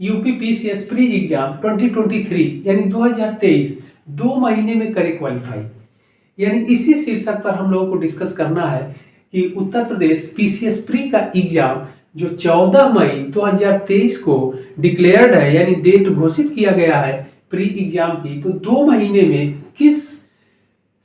UP PCS pre exam 2023 यानी 2023 2 महीने में करे क्वालिफाई। यानी इसी शीर्षक पर हम लोगों को डिस्कस करना है कि उत्तर प्रदेश पीसीएस प्री का एग्जाम जो 14 मई 2023 को डिक्लेयर्ड है, यानी डेट घोषित किया गया है प्री एग्जाम की, तो 2 महीने में किस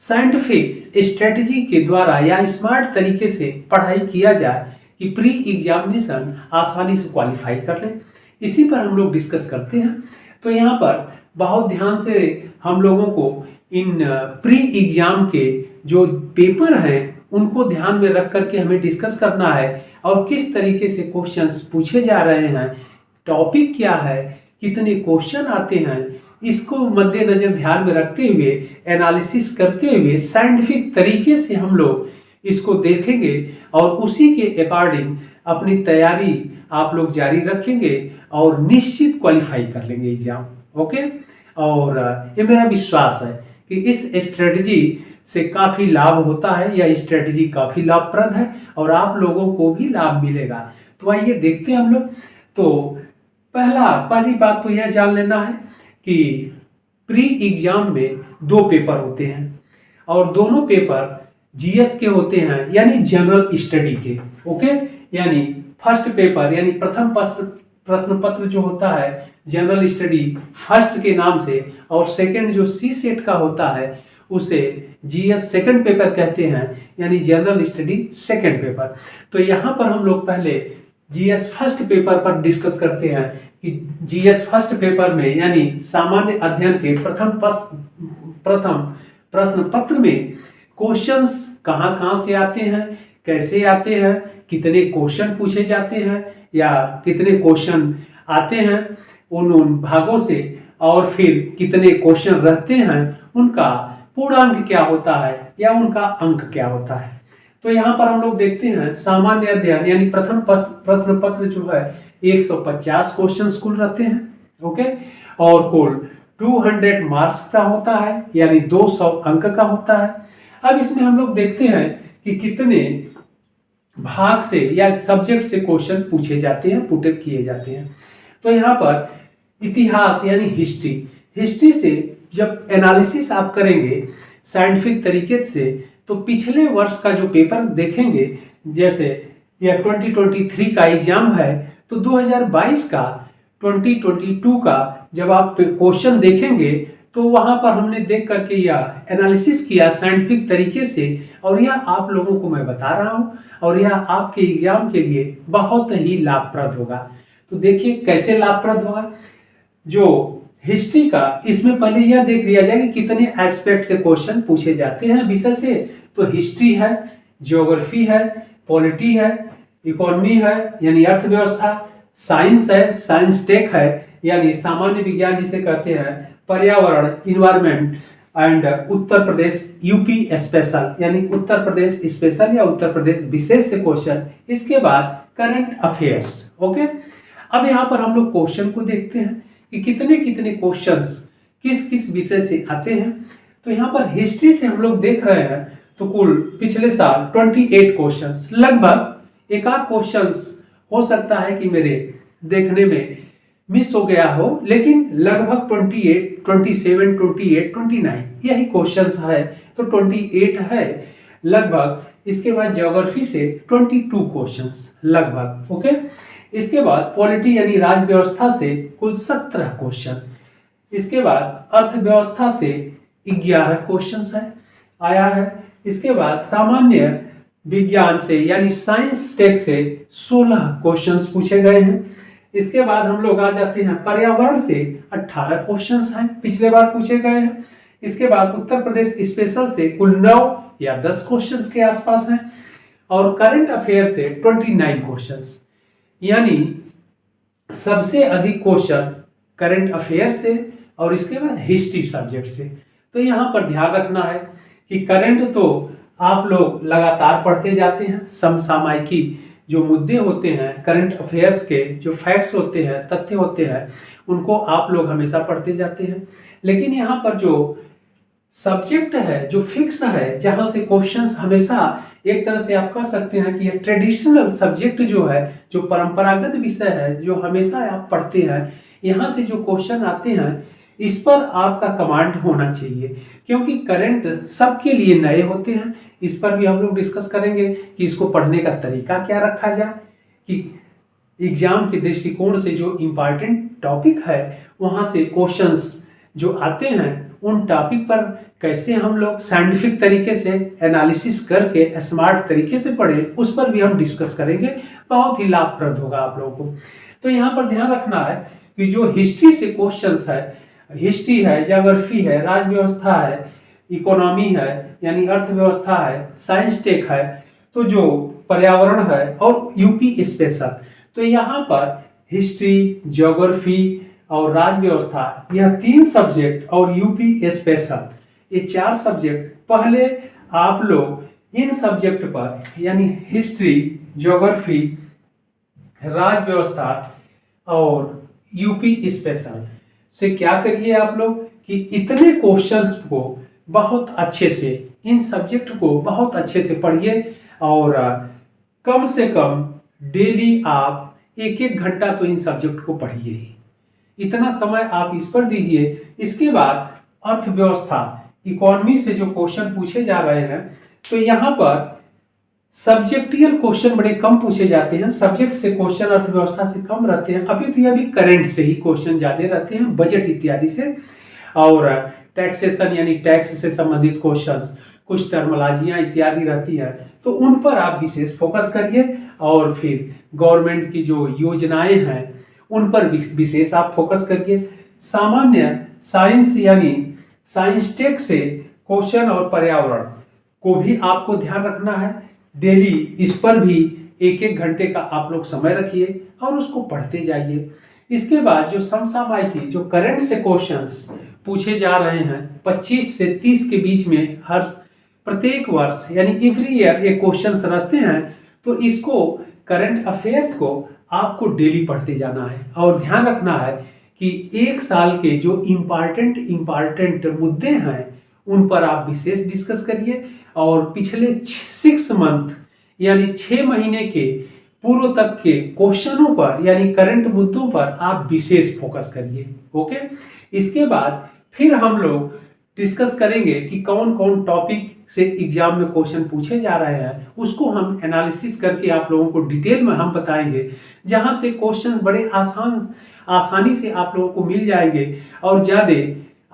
साइंटिफिक स्ट्रेटजी के द्वारा या स्मार्ट तरीके से पढ़ाई किया जाए कि प्री एग्जामिनेशन आसानी से क्वालिफाई कर लें, इसी पर हम लोग डिस्कस करते हैं। तो यहाँ पर बहुत ध्यान से हम लोगों को इन प्री एग्जाम के जो पेपर हैं उनको ध्यान में रख करके हमें डिस्कस करना है और किस तरीके से क्वेश्चंस पूछे जा रहे हैं, टॉपिक क्या है, कितने क्वेश्चन आते हैं, इसको मद्देनजर ध्यान में रखते हुए एनालिसिस करते हुए साइंटिफिक तरीके से हम लोग इसको देखेंगे और उसी के अकॉर्डिंग अपनी तैयारी आप लोग जारी रखेंगे और निश्चित क्वालिफाई कर लेंगे एग्जाम। ओके, और ये मेरा विश्वास है कि इस स्ट्रेटजी से काफ़ी लाभ होता है, यह स्ट्रेटजी काफ़ी लाभप्रद है और आप लोगों को भी लाभ मिलेगा। तो आइए देखते हैं हम लोग। तो पहली बात तो यह जान लेना है कि प्री एग्जाम में 2 पेपर होते हैं और दोनों पेपर जीएस के होते हैं, यानी जनरल स्टडी के। ओके, यानी फर्स्ट पेपर यानी प्रथम प्रश्न पत्र जो होता है जनरल स्टडी फर्स्ट के नाम से, और सेकंड जो सी सेट का होता है उसे जीएस सेकंड पेपर कहते हैं, यानी जनरल स्टडी सेकंड पेपर। तो यहाँ पर हम लोग पहले जीएस फर्स्ट पेपर पर डिस्कस करते हैं कि जीएस फर्स्ट पेपर में यानी सामान्य अध्ययन के प्रथम प्रश्न पत्र में क्वेश्चंस कहाँ से आते हैं, कैसे आते हैं, कितने क्वेश्चन पूछे जाते हैं या कितने क्वेश्चन आते हैं उन भागों से, और फिर कितने क्वेश्चन रहते हैं, उनका पूर्णांक क्या होता है या उनका अंक क्या होता है। तो यहाँ पर हम लोग देखते हैं सामान्य अध्ययन यानी प्रथम प्रश्न पत्र जो है 150 क्वेश्चन कुल रहते हैं। ओके, और कुल 200 मार्क्स का होता है, यानी 200 अंक का होता है। अब इसमें हम लोग देखते हैं कि कितने भाग से या सब्जेक्ट से क्वेश्चन पूछे जाते हैं, पुटअप किए जाते हैं। तो यहाँ पर इतिहास यानी हिस्ट्री से जब एनालिसिस आप करेंगे साइंटिफिक तरीके से, तो पिछले वर्ष का जो पेपर देखेंगे, जैसे यह 2023 का एग्जाम है तो 2022 का 2022 का जब आप क्वेश्चन देखेंगे तो वहां पर हमने देख करके यह एनालिसिस किया साइंटिफिक तरीके से, और यह आप लोगों को मैं बता रहा हूं और यह आपके एग्जाम के लिए बहुत ही लाभप्रद होगा। तो देखिए कैसे लाभप्रद होगा। जो हिस्ट्री का, इसमें पहले यह देख लिया जाए कि कितने एस्पेक्ट से क्वेश्चन पूछे जाते हैं विषय से। तो हिस्ट्री है, ज्योग्राफी है, पॉलिटी है, इकोनॉमी है यानी अर्थव्यवस्था, साइंस है, साइंस टेक है यानी सामान्य विज्ञान जिसे कहते हैं, पर्यावरण environment, and Uttar Pradesh UP special यानी उत्तर प्रदेश स्पेशल या उत्तर प्रदेश विशेष से क्वेश्चन। इसके बाद करंट अफेयर्स। ओके, अब यहाँ पर हम लोग क्वेश्चन को देखते हैं कि कितने कितने क्वेश्चंस किस किस विषय से आते हैं। तो यहाँ पर हिस्ट्री से हम लोग देख रहे हैं तो कुल पिछले साल 28 क्वेश्चंस, लगभग एक आध क्वेश्चंस हो सकता है कि मेरे देखने में मिस हो गया हो, लेकिन लगभग 28, 27, 28, 29 यही क्वेश्चंस है। तो 28 है लगभग। इसके बाद ज्योग्राफी से 22 क्वेश्चंस लगभग। ओके, इसके बाद पॉलिटी यानी राज व्यवस्था से कुल 17 क्वेश्चन। इसके बाद अर्थव्यवस्था से 11 क्वेश्चन है आया है। इसके बाद सामान्य विज्ञान से यानी साइंस टेक से 16 क्वेश्चंस पूछे गए हैं। इसके बाद हम लोग आ जाते हैं पर्यावरण से 18 क्वेश्चंस हैं, पिछले बार पूछे गए हैं। इसके बाद उत्तर प्रदेश स्पेशल से कुल 9 या 10 क्वेश्चंस के आसपास हैं, और करंट अफेयर से 29 क्वेश्चंस, यानी सबसे अधिक क्वेश्चन करंट अफेयर से और इसके बाद हिस्ट्री सब्जेक्ट से। तो यहाँ पर ध्यान रखना है कि करंट तो आप लोग लगातार पढ़ते जाते हैं, समसामयिकी जो मुद्दे होते हैं करंट अफेयर्स के, जो फैक्ट्स होते हैं, तथ्य होते हैं, उनको आप लोग हमेशा पढ़ते जाते हैं। लेकिन यहाँ पर जो सब्जेक्ट है, जो फिक्स है, जहाँ से क्वेश्चंस हमेशा एक तरह से आप कह सकते हैं कि ये ट्रेडिशनल सब्जेक्ट जो है, जो परंपरागत विषय है, जो हमेशा आप पढ़ते हैं, यहाँ से जो क्वेश्चन आते हैं इस पर आपका कमांड होना चाहिए, क्योंकि करंट सबके लिए नए होते हैं। इस पर भी हम लोग डिस्कस करेंगे कि इसको पढ़ने का तरीका क्या रखा जाए, कि एग्जाम के दृष्टिकोण से जो इम्पॉर्टेंट टॉपिक है वहाँ से क्वेश्चंस जो आते हैं उन टॉपिक पर कैसे हम लोग साइंटिफिक तरीके से एनालिसिस करके स्मार्ट तरीके से पढ़ें, उस पर भी हम डिस्कस करेंगे। बहुत ही लाभप्रद होगा आप लोगों को। तो यहाँ पर ध्यान रखना है कि जो हिस्ट्री से क्वेश्चंस है, हिस्ट्री है, ज्योग्राफी है, राज्य व्यवस्था है, इकोनॉमी है यानी अर्थव्यवस्था है, साइंस टेक है, तो जो पर्यावरण है और यूपी स्पेशल, तो यहाँ पर हिस्ट्री, ज्योग्राफी और राज्य व्यवस्था, यह 3 सब्जेक्ट और यूपी स्पेशल, ये 4 सब्जेक्ट पहले आप लोग इन सब्जेक्ट पर यानी हिस्ट्री, ज्योग्राफी, राज्य व्यवस्था और यूपी स्पेशल से क्या करिए आप लोग कि इतने क्वेश्चंस को बहुत अच्छे से, इन सब्जेक्ट को बहुत अच्छे से पढ़िए और कम से कम डेली आप 1-1 घंटा तो इन सब्जेक्ट को पढ़िए ही। इतना समय आप इस पर दीजिए। इसके बाद अर्थव्यवस्था, इकोनॉमी से जो क्वेश्चन पूछे जा रहे हैं, तो यहाँ पर सब्जेक्टियल क्वेश्चन बड़े कम पूछे जाते हैं, सब्जेक्ट से क्वेश्चन अर्थव्यवस्था से कम रहते हैं। अभी तो यह भी करंट से ही क्वेश्चन ज्यादा रहते हैं, बजट इत्यादि से, और टैक्सेशन यानी टैक्स से संबंधित क्वेश्चंस, कुछ टर्मोलॉजियां इत्यादि रहती है, तो उन पर आप विशेष फोकस करिए। और फिर गवर्नमेंट की जो योजनाएं हैं उन पर विशेष आप फोकस करिए। सामान्य साइंस यानी साइंस टेक से क्वेश्चन और पर्यावरण को भी आपको ध्यान रखना है। डेली इस पर भी 1-1 घंटे का आप लोग समय रखिए और उसको पढ़ते जाइए। इसके बाद जो समसामयिक, जो करंट से क्वेश्चंस पूछे जा रहे हैं 25 से 30 के बीच में हर प्रत्येक वर्ष यानी एवरी ईयर ये क्वेश्चंस रहते हैं, तो इसको करंट अफेयर्स को आपको डेली पढ़ते जाना है। और ध्यान रखना है कि 1 साल के जो इम्पॉर्टेंट मुद्दे हैं उन पर आप विशेष डिस्कस करिए, और पिछले 6 मंथ यानी 6 महीने के पूर्व तक के क्वेश्चनों पर यानी करंट मुद्दों पर आप विशेष फोकस करिए। ओके, इसके बाद फिर हम लोग डिस्कस करेंगे कि कौन कौन टॉपिक से एग्जाम में क्वेश्चन पूछे जा रहे हैं, उसको हम एनालिसिस करके आप लोगों को डिटेल में हम बताएंगे, जहां से क्वेश्चन बड़े आसानी से आप लोगों को मिल जाएंगे और ज़्यादा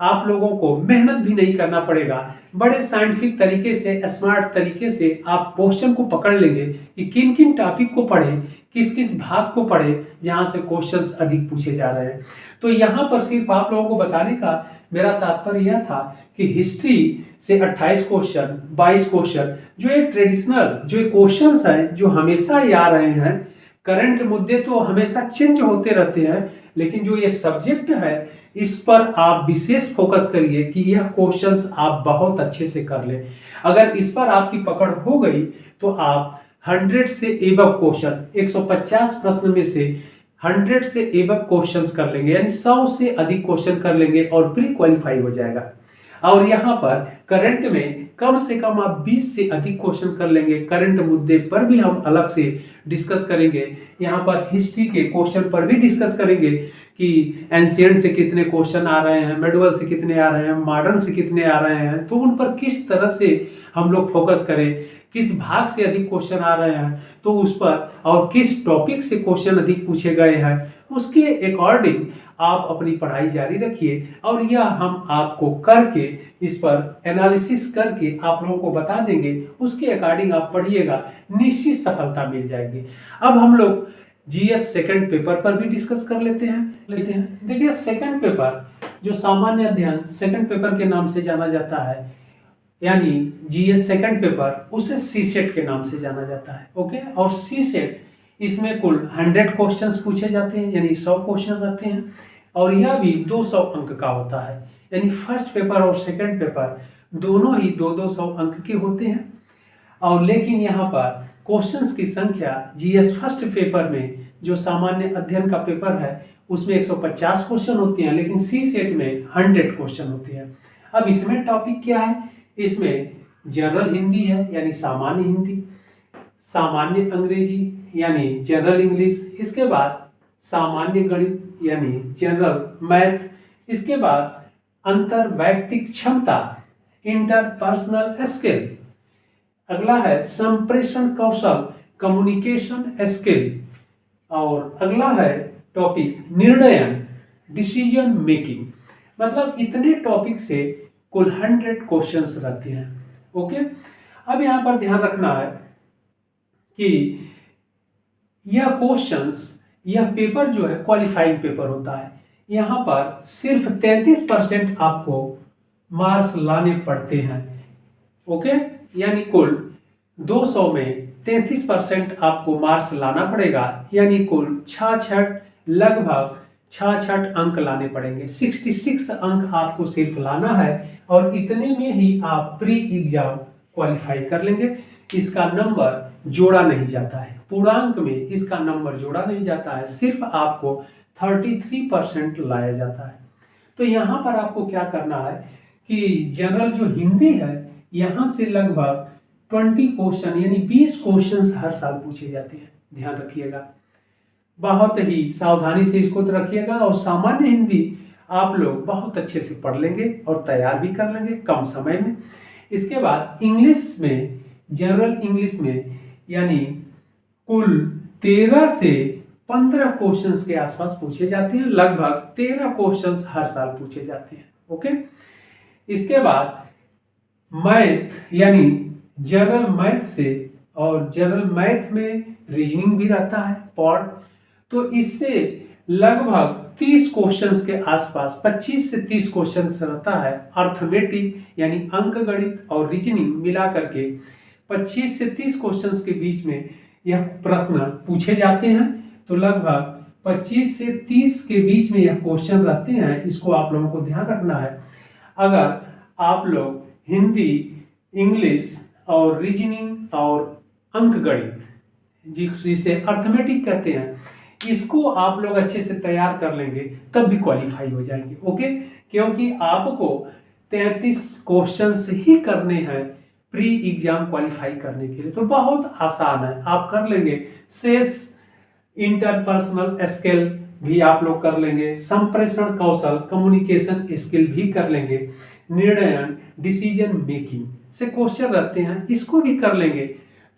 आप लोगों को मेहनत भी नहीं करना पड़ेगा। बड़े साइंटिफिक तरीके से, स्मार्ट तरीके से आप क्वेश्चन को पकड़ लेंगे कि किन किन टॉपिक को पढ़ें, किस किस भाग को पढ़ें जहां से क्वेश्चंस अधिक पूछे जा रहे हैं। तो यहाँ पर सिर्फ आप लोगों को बताने का मेरा तात्पर्य यह था कि हिस्ट्री से 28 क्वेश्चन, 22 क्वेश्चन, जो ये ट्रेडिशनल जो क्वेश्चंस हैं जो हमेशा ही आ रहे हैं, करंट मुद्दे तो हमेशा चेंज होते रहते हैं, लेकिन जो ये सब्जेक्ट है इस पर आप विशेष फोकस करिए कि यह क्वेश्चंस आप बहुत अच्छे से कर लें। अगर इस पर आपकी पकड़ हो गई तो आप 100 से एबव क्वेश्चन, 150 प्रश्न में से 100 से एबव क्वेश्चंस कर लेंगे, यानी 100 से अधिक क्वेश्चन कर लेंगे और प्री क्वालिफाई हो जाएगा। और यहाँ पर करंट में कम से कम आप 20 से अधिक क्वेश्चन कर लेंगे। करंट मुद्दे पर भी हम अलग से डिस्कस करेंगे। यहाँ पर हिस्ट्री के क्वेश्चन पर भी डिस्कस करेंगे कि एंशिएंट से कितने क्वेश्चन आ रहे हैं, मेडुअल से कितने आ रहे हैं, मॉडर्न से कितने आ रहे हैं, तो उन पर किस तरह से हम लोग फोकस करें, किस भाग से अधिक क्वेश्चन आ रहे हैं तो उस पर, और किस टॉपिक से क्वेश्चन अधिक पूछे गए हैं, उसके अकॉर्डिंग आप अपनी पढ़ाई जारी रखिए। और यह हम आपको करके इस पर एनालिसिस करके आप लोगों को बता देंगे, उसके अकॉर्डिंग आप पढ़िएगा, निश्चित सफलता मिल जाएगी। अब हम लोग जीएस सेकंड पेपर पर भी डिस्कस कर लेते हैं। देखिए, सेकंड पेपर जो सामान्य अध्ययन सेकंड पेपर के नाम से जाना जाता है, यानी जीएस सेकंड पेपर, उसे सीसेट के नाम से जाना जाता है। ओके, और सीसेट इसमें कुल 100 क्वेश्चंस पूछे जाते हैं, यानी 100 क्वेश्चन रहते हैं, और यह भी 200 अंक का होता है। यानी फर्स्ट पेपर और सेकंड पेपर दोनों ही 200 अंक के होते हैं। और लेकिन यहाँ पर क्वेश्चंस की संख्या जीएस फर्स्ट पेपर में जो सामान्य अध्ययन का पेपर है उसमें 150 क्वेश्चन होते हैं, लेकिन सी सेट में 100 क्वेश्चन होते हैं। अब इसमें टॉपिक क्या है, इसमें जनरल हिंदी है यानी सामान्य हिंदी, सामान्य अंग्रेजी यानी जनरल इंग्लिश, इसके बाद सामान्य गणित यानी जनरल मैथ, इसके बाद अंतर वैयक्तिक क्षमता इंटरपर्सनल स्किल, अगला है संप्रेषण कौशल कम्युनिकेशन स्किल, और अगला है टॉपिक निर्णयन डिसीजन मेकिंग। मतलब इतने टॉपिक से कुल 100 क्वेश्चंस रहते हैं। ओके, अब यहां पर ध्यान रखना है कि यह क्वेश्चंस, यह पेपर जो है क्वालिफाइंग पेपर होता है। यहां पर सिर्फ 33% आपको मार्क्स लाने पड़ते हैं। ओके, यानी कुल 200 में 33% आपको मार्क्स लाना पड़ेगा, यानी कुल 66 लगभग 66 अंक लाने पड़ेंगे। 66 अंक आपको सिर्फ लाना है और इतने में ही आप प्री एग्जाम क्वालिफाई कर लेंगे। इसका नंबर जोड़ा नहीं जाता है, पूर्णांक में इसका नंबर जोड़ा नहीं जाता है, सिर्फ आपको 33% लाया जाता है। तो यहाँ पर आपको क्या करना है कि जनरल जो हिंदी है यहाँ से लगभग 20 क्वेश्चन यानी 20 क्वेश्चन हर साल पूछे जाते हैं, ध्यान रखिएगा, बहुत ही सावधानी से इसको रखिएगा। और सामान्य हिंदी आप लोग बहुत अच्छे से पढ़ लेंगे और तैयार भी कर लेंगे कम समय में। इसके बाद इंग्लिश में, जनरल इंग्लिश में यानी कुल 13 से 15 क्वेश्चंस के आसपास पूछे जाते हैं, लगभग 13 क्वेश्चंस हर साल पूछे जाते हैं। ओके, इसके बाद मैथ यानी जनरल मैथ से, और जनरल मैथ में रीजनिंग भी रहता है पार्ट, तो इससे लगभग 30 क्वेश्चंस के आसपास 25 से 30 क्वेश्चंस रहता है। अर्थमेटिक यानी अंक गणित और रीजनिंग मिला करके 25 से 30 क्वेश्चंस के बीच में यह प्रश्न पूछे जाते हैं। तो लगभग 25 से 30 के बीच में यह क्वेश्चन रहते हैं, इसको आप लोगों को ध्यान रखना है। अगर आप लोग हिंदी, इंग्लिश और रीजनिंग और अंक गणित जिसे अर्थमेटिक कहते हैं, इसको आप लोग अच्छे से तैयार कर लेंगे तब भी क्वालिफाई हो जाएंगे। ओके, क्योंकि आपको 33 क्वेश्चंस ही करने हैं प्री एग्जाम क्वालिफाई करने के लिए, तो बहुत आसान है, आप कर लेंगे। शेष इंटरपर्सनल स्किल भी आप लोग कर लेंगे, संप्रेषण कौशल कम्युनिकेशन स्किल भी कर लेंगे, निर्णयन डिसीजन मेकिंग से क्वेश्चन रहते हैं, इसको भी कर लेंगे।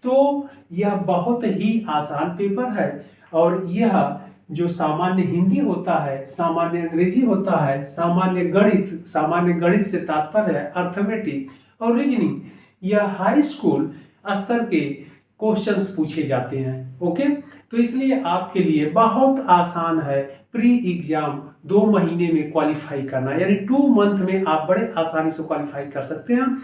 तो यह बहुत ही आसान पेपर है। और यह जो सामान्य हिंदी होता है, सामान्य अंग्रेजी होता है, सामान्य गणित से तात्पर्य है अर्थमेटिक और रीजनिंग, यह हाई स्कूल स्तर के क्वेश्चंस पूछे जाते हैं। ओके, तो इसलिए आपके लिए बहुत आसान है प्री एग्जाम 2 महीने में क्वालिफाई करना, यानी 2 मंथ में आप बड़े आसानी से क्वालिफाई कर सकते हैं।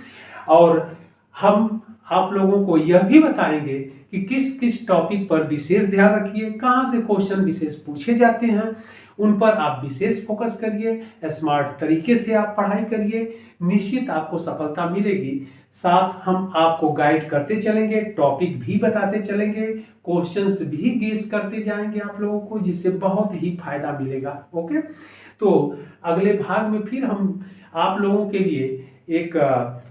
और हम आप लोगों को यह भी बताएंगे कि किस किस टॉपिक पर विशेष ध्यान रखिए, कहाँ से क्वेश्चन विशेष पूछे जाते हैं, उन पर आप विशेष फोकस करिए, स्मार्ट तरीके से आप पढ़ाई करिए, निश्चित आपको सफलता मिलेगी। साथ हम आपको गाइड करते चलेंगे, टॉपिक भी बताते चलेंगे, क्वेश्चंस भी गेस करते जाएंगे आप लोगों को, जिससे बहुत ही फायदा मिलेगा। ओके, तो अगले भाग में फिर हम आप लोगों के लिए एक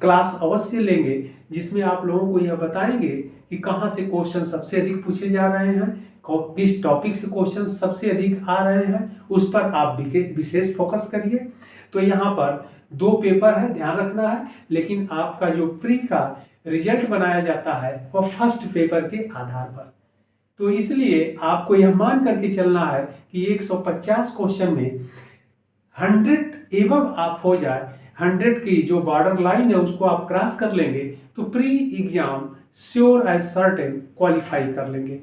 क्लास अवश्य लेंगे, जिसमें आप लोगों को यह बताएंगे कि कहाँ से क्वेश्चन सबसे अधिक पूछे जा रहे हैं, किस टॉपिक से क्वेश्चन सबसे अधिक आ रहे हैं, उस पर आप विशेष फोकस करिए। तो यहाँ पर 2 पेपर है, ध्यान रखना है, लेकिन आपका जो प्री का रिजल्ट बनाया जाता है वह फर्स्ट पेपर के आधार पर। तो इसलिए आपको यह मान करके चलना है कि 150 क्वेश्चन में 100 एवं आप हो जाए, 100 की जो बॉर्डर लाइन है उसको आप क्रॉस कर लेंगे तो pre exam sure as certain qualify कर लेंगे।